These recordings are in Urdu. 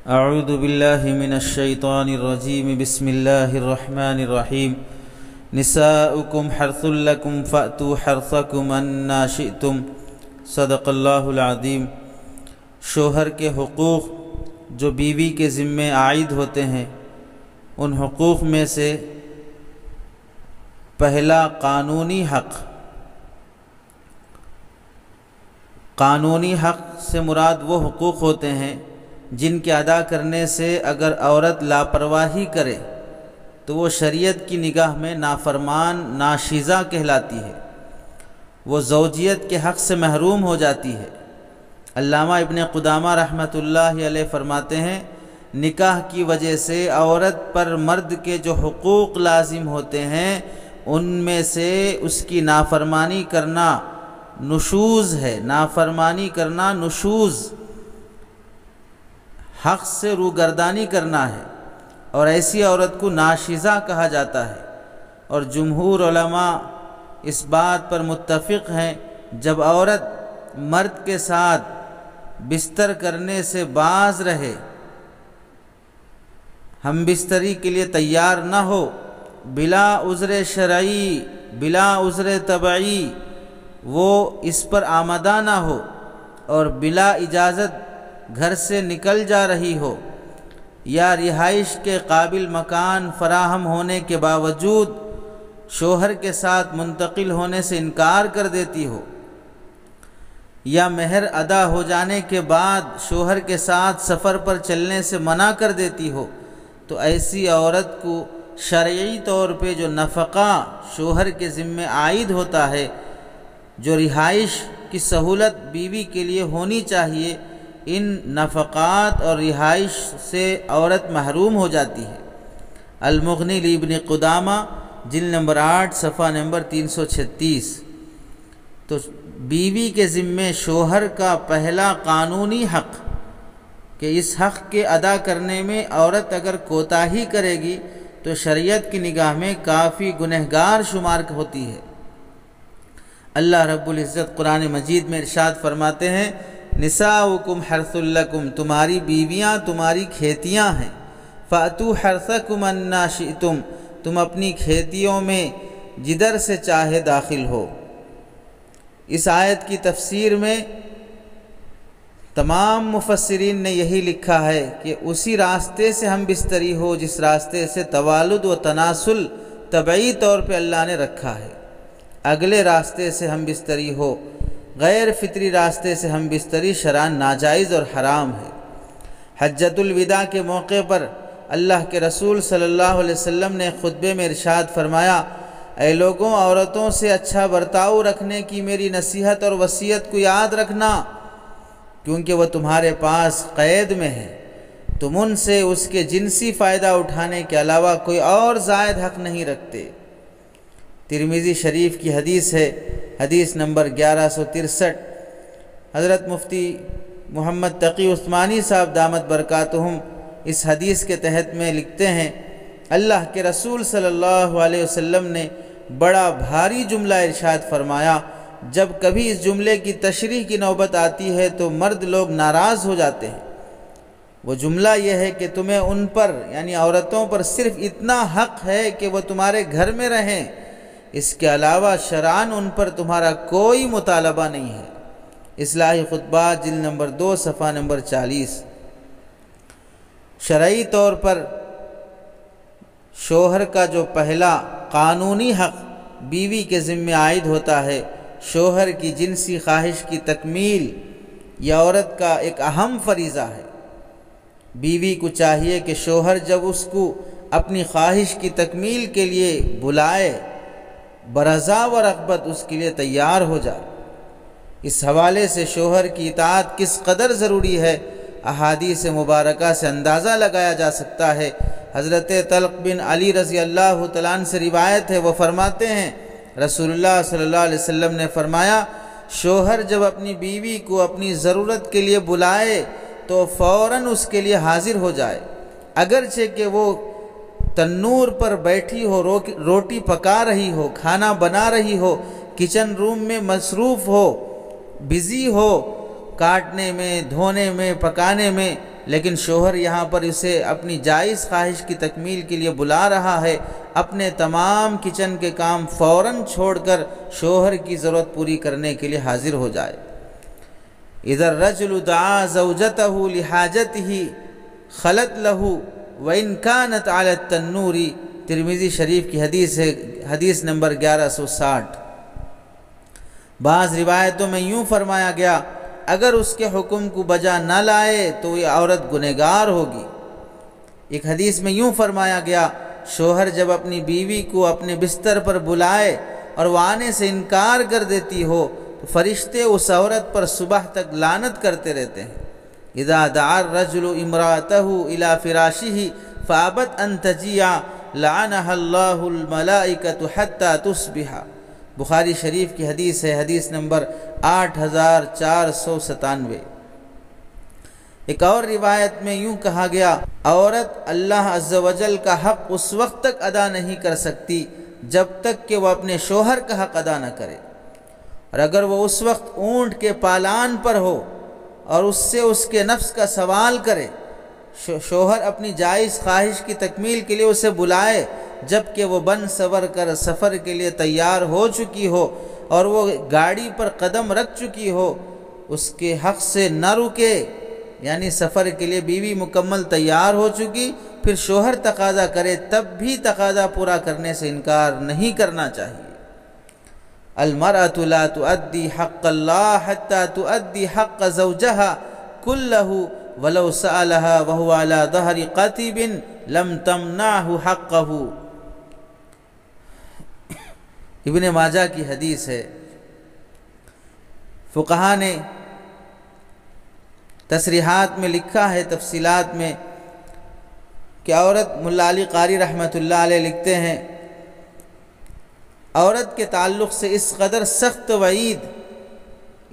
اعوذ باللہ من الشیطان الرجیم بسم اللہ الرحمن الرحیم نساؤکم حرث لکم فأتوا حرثکم انا شئتم صدق اللہ العظیم۔ شوہر کے حقوق جو بیوی کے ذمے عائد ہوتے ہیں، ان حقوق میں سے پہلا قانونی حق۔ قانونی حق سے مراد وہ حقوق ہوتے ہیں جن کے ادا کرنے سے اگر عورت لاپرواہی کرے تو وہ شریعت کی نگاہ میں نافرمان ناشیزہ کہلاتی ہے، وہ زوجیت کے حق سے محروم ہو جاتی ہے۔ علامہ ابن قدامہ رحمۃ اللہ علیہ فرماتے ہیں، نکاح کی وجہ سے عورت پر مرد کے جو حقوق لازم ہوتے ہیں ان میں سے اس کی نافرمانی کرنا نشوز ہے۔ نافرمانی کرنا نشوز، حق سے روگردانی کرنا ہے، اور ایسی عورت کو ناشیزہ کہا جاتا ہے۔ اور جمہور علماء اس بات پر متفق ہیں، جب عورت مرد کے ساتھ بستر کرنے سے باز رہے، ہم بستری کے لیے تیار نہ ہو، بلا عذر شرعی بلا عذر طبعی وہ اس پر آمادہ نہ ہو، اور بلا اجازت گھر سے نکل جا رہی ہو، یا رہائش کے قابل مکان فراہم ہونے کے باوجود شوہر کے ساتھ منتقل ہونے سے انکار کر دیتی ہو، یا مہر ادا ہو جانے کے بعد شوہر کے ساتھ سفر پر چلنے سے منع کر دیتی ہو، تو ایسی عورت کو شرعی طور پہ جو نفقہ شوہر کے ذمے عائد ہوتا ہے، جو رہائش کی سہولت بیوی کے لیے ہونی چاہیے، ان نفقات اور رہائش سے عورت محروم ہو جاتی ہے۔ المغنی لابن قدامہ جلد نمبر 8 صفحہ نمبر 336۔ تو بیوی کے ذمے شوہر کا پہلا قانونی حق کہ اس حق کے ادا کرنے میں عورت اگر کوتاہی کرے گی تو شریعت کی نگاہ میں کافی گنہگار شمار ہوتی ہے۔ اللہ رب العزت قرآن مجید میں ارشاد فرماتے ہیں، نساؤکم حرث لکم، تمہاری بیویاں تمہاری کھیتیاں ہیں، فأتوا حرثکم انا شئتم، تم اپنی کھیتیوں میں جدھر سے چاہے داخل ہو۔ اس آیت کی تفسیر میں تمام مفسرین نے یہی لکھا ہے کہ اسی راستے سے ہم بستری ہو جس راستے سے توالد و تناسل طبعی طور پہ اللہ نے رکھا ہے، اگلے راستے سے ہم بستری ہو، غیر فطری راستے سے ہم بستری شرعاً ناجائز اور حرام ہے۔ حجۃ الوداع کے موقع پر اللہ کے رسول صلی اللہ علیہ وسلم نے خطبے میں ارشاد فرمایا، اے لوگوں، عورتوں سے اچھا برتاؤ رکھنے کی میری نصیحت اور وصیت کو یاد رکھنا، کیونکہ وہ تمہارے پاس قید میں ہے، تم ان سے اس کے جنسی فائدہ اٹھانے کے علاوہ کوئی اور زائد حق نہیں رکھتے۔ ترمذی شریف کی حدیث ہے، حدیث نمبر 1163۔ حضرت مفتی محمد تقی عثمانی صاحب دامت برکاتہم اس حدیث کے تحت میں لکھتے ہیں، اللہ کے رسول صلی اللہ علیہ وسلم نے بڑا بھاری جملہ ارشاد فرمایا، جب کبھی اس جملے کی تشریح کی نوبت آتی ہے تو مرد لوگ ناراض ہو جاتے ہیں۔ وہ جملہ یہ ہے کہ تمہیں ان پر یعنی عورتوں پر صرف اتنا حق ہے کہ وہ تمہارے گھر میں رہیں، اس کے علاوہ شرعاً ان پر تمہارا کوئی مطالبہ نہیں ہے۔ اصلاحی خطبات جلد نمبر 2 صفحہ نمبر 40۔ شرعی طور پر شوہر کا جو پہلا قانونی حق بیوی کے ذمے عائد ہوتا ہے، شوہر کی جنسی خواہش کی تکمیل، یہ عورت کا ایک اہم فریضہ ہے۔ بیوی کو چاہیے کہ شوہر جب اس کو اپنی خواہش کی تکمیل کے لیے بلائے، برضا و رغبت اس کے لیے تیار ہو جائے۔ اس حوالے سے شوہر کی اطاعت کس قدر ضروری ہے، احادیث مبارکہ سے اندازہ لگایا جا سکتا ہے۔ حضرت طلق بن علی رضی اللہ تعالیٰ عنہ سے روایت ہے، وہ فرماتے ہیں، رسول اللہ صلی اللہ علیہ وسلم نے فرمایا، شوہر جب اپنی بیوی کو اپنی ضرورت کے لیے بلائے تو فوراً اس کے لیے حاضر ہو جائے، اگرچہ کہ وہ تنور پر بیٹھی ہو، روٹی پکا رہی ہو، کھانا بنا رہی ہو، کچن روم میں مصروف ہو، بزی ہو، کاٹنے میں، دھونے میں، پکانے میں، لیکن شوہر یہاں پر اسے اپنی جائز خواہش کی تکمیل کے لیے بلا رہا ہے، اپنے تمام کچن کے کام فوراً چھوڑ کر شوہر کی ضرورت پوری کرنے کے لیے حاضر ہو جائے۔ اذا الرجل دعا زوجته لحاجته خلت له وان كانت على التنور، ترمذی شریف کی حدیث ہے، حدیث نمبر 1160۔ بعض روایتوں میں یوں فرمایا گیا اگر اس کے حکم کو بجا نہ لائے تو یہ عورت گنہگار ہوگی۔ ایک حدیث میں یوں فرمایا گیا شوہر جب اپنی بیوی کو اپنے بستر پر بلائے اور وہ آنے سے انکار کر دیتی ہو تو فرشتے اس عورت پر صبح تک لعنت کرتے رہتے ہیں۔ اذا دعا الرجل امرأته الى فراشه فابت ان تجيء لعنها الله الملائکۃ حتى تصبح، بخاری شریف کی حدیث ہے، حدیث نمبر 8497۔ ایک اور روایت میں یوں کہا گیا عورت اللہ عز و جل کا حق اس وقت تک ادا نہیں کر سکتی جب تک کہ وہ اپنے شوہر کا حق ادا نہ کرے، اور اگر وہ اس وقت اونٹ کے پالان پر ہو اور اس سے اس کے نفس کا سوال کرے، شوہر اپنی جائز خواہش کی تکمیل کے لیے اسے بلائے جبکہ وہ بن سور کر سفر کے لیے تیار ہو چکی ہو اور وہ گاڑی پر قدم رکھ چکی ہو، اس کے حق سے نہ رکے، یعنی سفر کے لیے بیوی مکمل تیار ہو چکی، پھر شوہر تقاضا کرے تب بھی تقاضا پورا کرنے سے انکار نہیں کرنا چاہیے۔ المرأة لا تؤدي حق الله حتى تؤدي حق زوجها كله ولو سألها وهو على ظهر قتيب لم تمنعه حقه، ابن ماجہ کی حدیث ہے۔ فقہا نے تصریحات میں لکھا ہے، تفصیلات میں، کہ عورت، ملا علی قاری رحمۃ اللہ علیہ لکھتے ہیں عورت کے تعلق سے اس قدر سخت وعید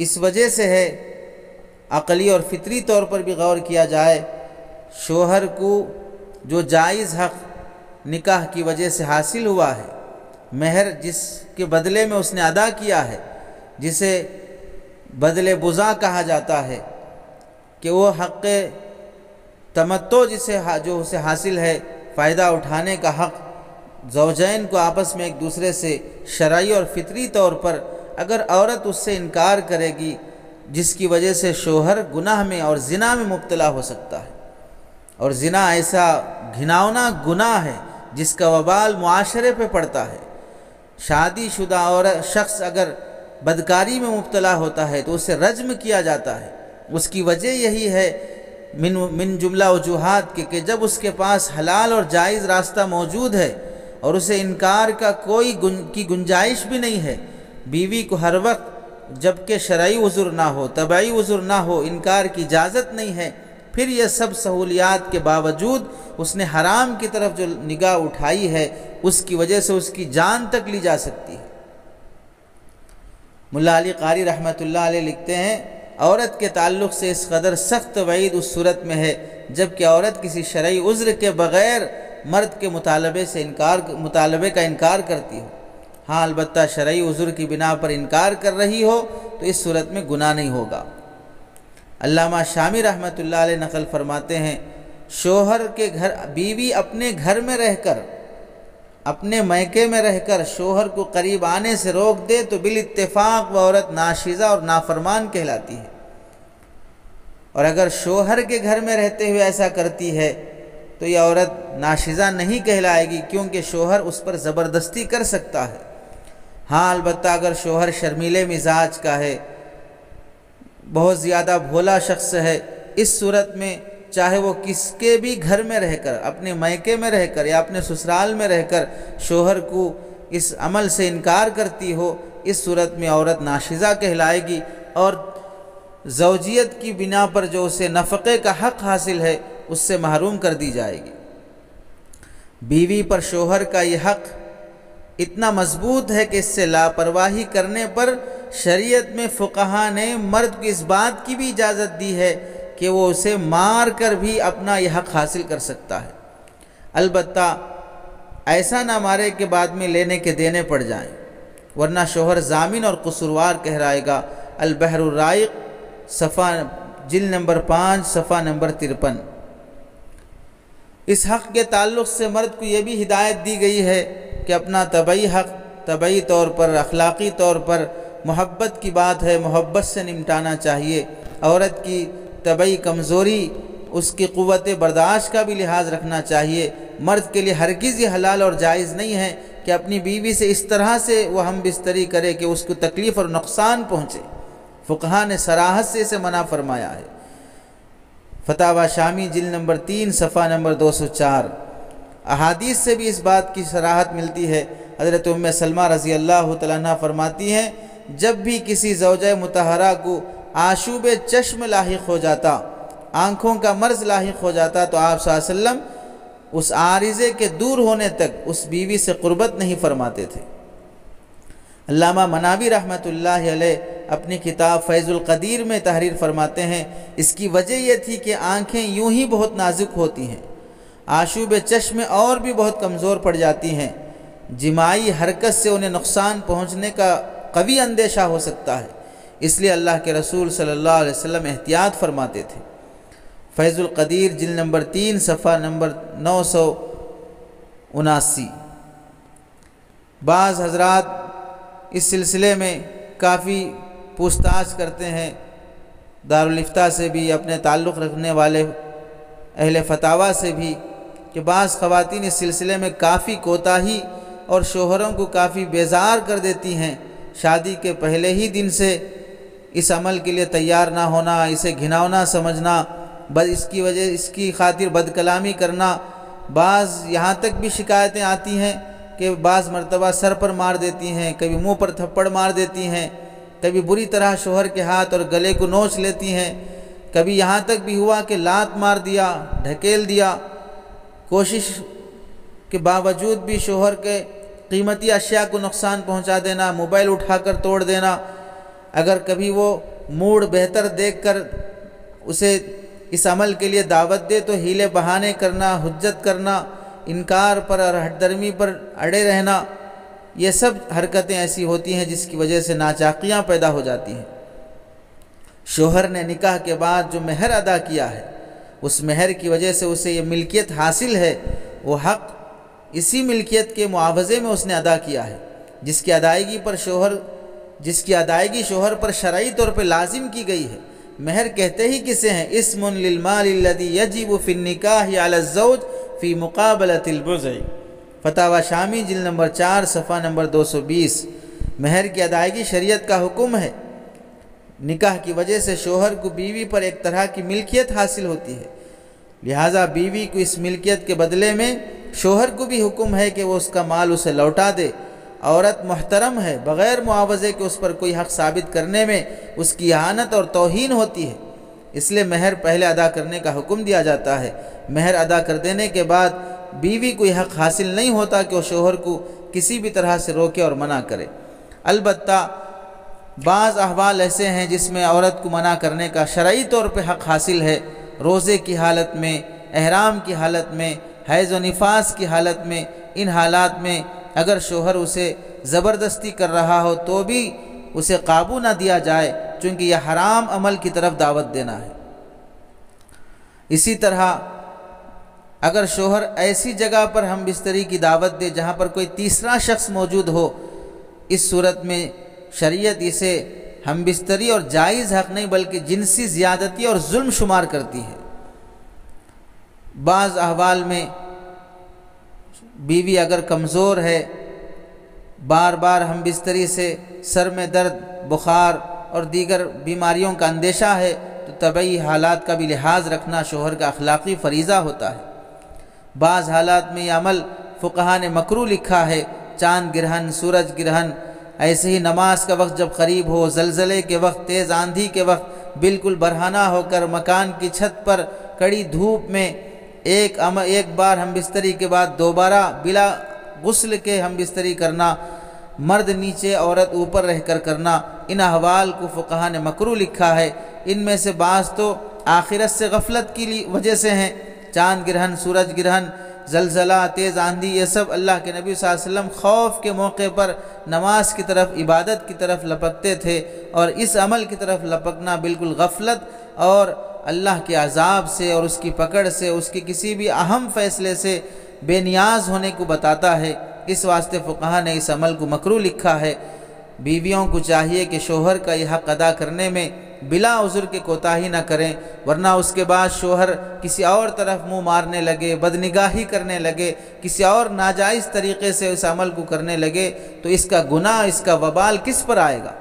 اس وجہ سے ہے، عقلی اور فطری طور پر بھی غور کیا جائے، شوہر کو جو جائز حق نکاح کی وجہ سے حاصل ہوا ہے، مہر جس کے بدلے میں اس نے ادا کیا ہے، جسے بدلے بزا کہا جاتا ہے، کہ وہ حق تمتع جو اسے حاصل ہے، فائدہ اٹھانے کا حق، زوجین کو آپس میں ایک دوسرے سے شرعی اور فطری طور پر اگر عورت اس سے انکار کرے گی جس کی وجہ سے شوہر گناہ میں اور زنا میں مبتلا ہو سکتا ہے، اور زنا ایسا گھناؤنا گناہ ہے جس کا وبال معاشرے پہ پڑتا ہے۔ شادی شدہ شخص اگر بدکاری میں مبتلا ہوتا ہے تو اسے رجم کیا جاتا ہے، اس کی وجہ یہی ہے من جملہ وجوہات کہ جب اس کے پاس حلال اور جائز راستہ موجود ہے اور اسے انکار کا کوئی گنجائش بھی نہیں ہے، بیوی کو ہر وقت جبکہ شرعی عذر نہ ہو، طبعی عذر نہ ہو، انکار کی اجازت نہیں ہے، پھر یہ سب سہولیات کے باوجود اس نے حرام کی طرف جو نگاہ اٹھائی ہے اس کی وجہ سے اس کی جان تک لی جا سکتی ہے۔ ملا علی قاری رحمۃ اللہ علیہ لکھتے ہیں عورت کے تعلق سے اس قدر سخت وعید اس صورت میں ہے جبکہ عورت کسی شرعی عذر کے بغیر مرد کے مطالبے کا انکار کرتی ہو۔ ہاں البتہ شرعی عذر کی بنا پر انکار کر رہی ہو تو اس صورت میں گناہ نہیں ہوگا۔ علامہ شامی رحمۃ اللہ علیہ نقل فرماتے ہیں شوہر کے گھر بیوی اپنے گھر میں رہ کر، اپنے میکے میں رہ کر شوہر کو قریب آنے سے روک دے تو بالاتفاق وہ عورت ناشزہ اور نافرمان کہلاتی ہے، اور اگر شوہر کے گھر میں رہتے ہوئے ایسا کرتی ہے تو یہ عورت ناشزہ نہیں کہلائے گی کیونکہ شوہر اس پر زبردستی کر سکتا ہے۔ ہاں البتہ اگر شوہر شرمیلے مزاج کا ہے، بہت زیادہ بھولا شخص ہے، اس صورت میں چاہے وہ کس کے بھی گھر میں رہ کر، اپنے میکے میں رہ کر یا اپنے سسرال میں رہ کر شوہر کو اس عمل سے انکار کرتی ہو، اس صورت میں عورت ناشزہ کہلائے گی اور زوجیت کی بنا پر جو اسے نفقے کا حق حاصل ہے اس سے محروم کر دی جائے گی۔ بیوی پر شوہر کا یہ حق اتنا مضبوط ہے کہ اس سے لاپرواہی کرنے پر شریعت میں فقہا نے مرد کو اس بات کی بھی اجازت دی ہے کہ وہ اسے مار کر بھی اپنا یہ حق حاصل کر سکتا ہے، البتہ ایسا نہ مارے کہ بعد میں لینے کے دینے پڑ جائیں، ورنہ شوہر ضامن اور قصوروار کہلائے گا۔ البحر الرائق صفحہ جلد نمبر 5 صفحہ نمبر 53۔ اس حق کے تعلق سے مرد کو یہ بھی ہدایت دی گئی ہے کہ اپنا طبعی حق طبعی طور پر، اخلاقی طور پر محبت کی بات ہے، محبت سے نمٹانا چاہیے۔ عورت کی طبعی کمزوری، اس کی قوت برداشت کا بھی لحاظ رکھنا چاہیے۔ مرد کے لیے ہرگز یہ حلال اور جائز نہیں ہے کہ اپنی بیوی سے اس طرح سے وہ ہم بستری کرے کہ اس کو تکلیف اور نقصان پہنچے۔ فقہا نے صراحت سے اسے منع فرمایا ہے۔ فتاوی شامی جلد نمبر 3 صفحہ نمبر 204۔ احادیث سے بھی اس بات کی صراحت ملتی ہے۔ حضرت ام سلمہ رضی اللہ تعالیٰ عنہ فرماتی ہیں، جب بھی کسی زوجہ مطہرہ کو آشوب چشم لاحق ہو جاتا، آنکھوں کا مرض لاحق ہو جاتا، تو آپ صلی اللہ علیہ وسلم اس عارضے کے دور ہونے تک اس بیوی سے قربت نہیں فرماتے تھے۔ علامہ مناوی رحمۃ اللہ علیہ اپنی کتاب فیض القدیر میں تحریر فرماتے ہیں، اس کی وجہ یہ تھی کہ آنکھیں یوں ہی بہت نازک ہوتی ہیں، آشوب چشم اور بھی بہت کمزور پڑ جاتی ہیں، جماعی حرکت سے انہیں نقصان پہنچنے کا قوی اندیشہ ہو سکتا ہے، اس لیے اللہ کے رسول صلی اللہ علیہ وسلم احتیاط فرماتے تھے۔ فیض القدیر جلد نمبر 3 صفحہ نمبر 979۔ بعض حضرات اس سلسلے میں کافی پوچھ تاچھ کرتے ہیں، دارالفتاء سے بھی، اپنے تعلق رکھنے والے اہل فتاوی سے بھی، کہ بعض خواتین اس سلسلے میں کافی کوتاہی اور شوہروں کو کافی بیزار کر دیتی ہیں، شادی کے پہلے ہی دن سے اس عمل کے لیے تیار نہ ہونا، اسے گھناؤنا سمجھنا، اس کی خاطر بد کلامی کرنا۔ بعض یہاں تک بھی شکایتیں آتی ہیں کہ بعض مرتبہ سر پر مار دیتی ہیں، کبھی منہ پر تھپڑ مار دیتی ہیں، کبھی بری طرح شوہر کے ہاتھ اور گلے کو نوچ لیتی ہیں، کبھی یہاں تک بھی ہوا کہ لات مار دیا، ڈھکیل دیا، کوشش کے باوجود بھی شوہر کے قیمتی اشیاء کو نقصان پہنچا دینا، موبائل اٹھا کر توڑ دینا۔ اگر کبھی وہ موڈ بہتر دیکھ کر اسے اس عمل کے لیے دعوت دے تو ہیلے بہانے کرنا، حجت کرنا، انکار پر اور ہٹ درمی پر اڑے رہنا، یہ سب حرکتیں ایسی ہوتی ہیں جس کی وجہ سے ناچاقیاں پیدا ہو جاتی ہیں۔ شوہر نے نکاح کے بعد جو مہر ادا کیا ہے، اس مہر کی وجہ سے اسے یہ ملکیت حاصل ہے، وہ حق اسی ملکیت کے معاوضے میں اس نے ادا کیا ہے، جس کی ادائیگی شوہر پر شرعی طور پہ لازم کی گئی ہے۔ مہر کہتے ہی کسے ہیں؟ اسم للمال الذي يجب في النکاح على الزوج في مقابلة البضع۔ فتاوی شامی جلد نمبر 4 صفحہ نمبر 220۔ مہر کی ادائیگی شریعت کا حکم ہے۔ نکاح کی وجہ سے شوہر کو بیوی پر ایک طرح کی ملکیت حاصل ہوتی ہے، لہٰذا بیوی کو اس ملکیت کے بدلے میں شوہر کو بھی حکم ہے کہ وہ اس کا مال اسے لوٹا دے۔ عورت محترم ہے، بغیر معاوضے کے اس پر کوئی حق ثابت کرنے میں اس کی اہانت اور توہین ہوتی ہے، اس لیے مہر پہلے ادا کرنے کا حکم دیا جاتا ہے۔ مہر ادا کر دینے کے بعد بیوی کو یہ حق حاصل نہیں ہوتا کہ وہ شوہر کو کسی بھی طرح سے روکے اور منع کرے۔ البتہ بعض احوال ایسے ہیں جس میں عورت کو منع کرنے کا شرعی طور پہ حق حاصل ہے، روزے کی حالت میں، احرام کی حالت میں، حیض و نفاس کی حالت میں۔ ان حالات میں اگر شوہر اسے زبردستی کر رہا ہو تو بھی اسے قابو نہ دیا جائے، چونکہ یہ حرام عمل کی طرف دعوت دینا ہے۔ اسی طرح اگر شوہر ایسی جگہ پر ہم بستری کی دعوت دے جہاں پر کوئی تیسرا شخص موجود ہو، اس صورت میں شریعت اسے ہم بستری اور جائز حق نہیں بلکہ جنسی زیادتی اور ظلم شمار کرتی ہے۔ بعض احوال میں بیوی اگر کمزور ہے، بار بار ہم بستری سے سر میں درد، بخار اور دیگر بیماریوں کا اندیشہ ہے، تو طبعی حالات کا بھی لحاظ رکھنا شوہر کا اخلاقی فریضہ ہوتا ہے۔ بعض حالات میں یہ عمل فقہا نے مکروہ لکھا ہے، چاند گرہن، سورج گرہن، ایسے ہی نماز کا وقت جب قریب ہو، زلزلے کے وقت، تیز آندھی کے وقت، بالکل برہنہ ہو کر مکان کی چھت پر کڑی دھوپ میں ایک بار ہم بستری کے بعد دوبارہ بلا غسل کے ہم بستری کرنا، مرد نیچے عورت اوپر رہ کر کرنا، ان احوال کو فقہا نے مکروہ لکھا ہے۔ ان میں سے بعض تو آخرت سے غفلت کی وجہ سے ہیں، چاند گرہن، سورج گرہن، زلزلہ، تیز آندھی، یہ سب اللہ کے نبی صلی اللہ علیہ وسلم خوف کے موقع پر نماز کی طرف، عبادت کی طرف لپکتے تھے، اور اس عمل کی طرف لپکنا بالکل غفلت اور اللہ کے عذاب سے اور اس کی پکڑ سے، اس کے کسی بھی اہم فیصلے سے بے نیاز ہونے کو بتاتا ہے۔ اس واسطے فقہا نے اس عمل کو مکروہ لکھا ہے۔ بیویوں کو چاہیے کہ شوہر کا یہ حق ادا کرنے میں بلا عذر کے کوتاہی نہ کریں، ورنہ اس کے بعد شوہر کسی اور طرف منہ مارنے لگے، بدنگاہی کرنے لگے، کسی اور ناجائز طریقے سے اس عمل کو کرنے لگے تو اس کا گناہ، اس کا وبال کس پر آئے گا؟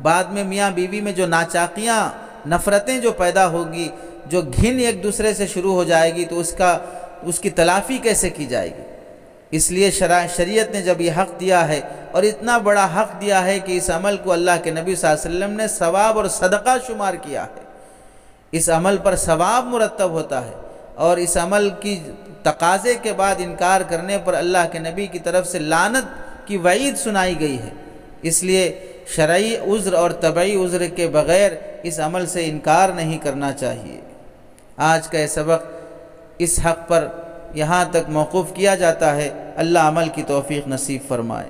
بعد میں میاں بیوی میں جو ناچاقیاں، نفرتیں جو پیدا ہوگی، جو گھن ایک دوسرے سے شروع ہو جائے گی تو اس کی تلافی کیسے کی جائے گی؟ اس لیے شریعت نے جب یہ حق دیا ہے اور اتنا بڑا حق دیا ہے کہ اس عمل کو اللہ کے نبی صلی اللہ علیہ وسلم نے ثواب اور صدقہ شمار کیا ہے، اس عمل پر ثواب مرتب ہوتا ہے، اور اس عمل کی تقاضے کے بعد انکار کرنے پر اللہ کے نبی کی طرف سے لعنت کی وعید سنائی گئی ہے۔ اس لیے شرعی عذر اور طبعی عذر کے بغیر اس عمل سے انکار نہیں کرنا چاہیے۔ آج کا یہ سبق اس حق پر یہاں تک موقوف کیا جاتا ہے۔ اللہ عمل کی توفیق نصیب فرمائے۔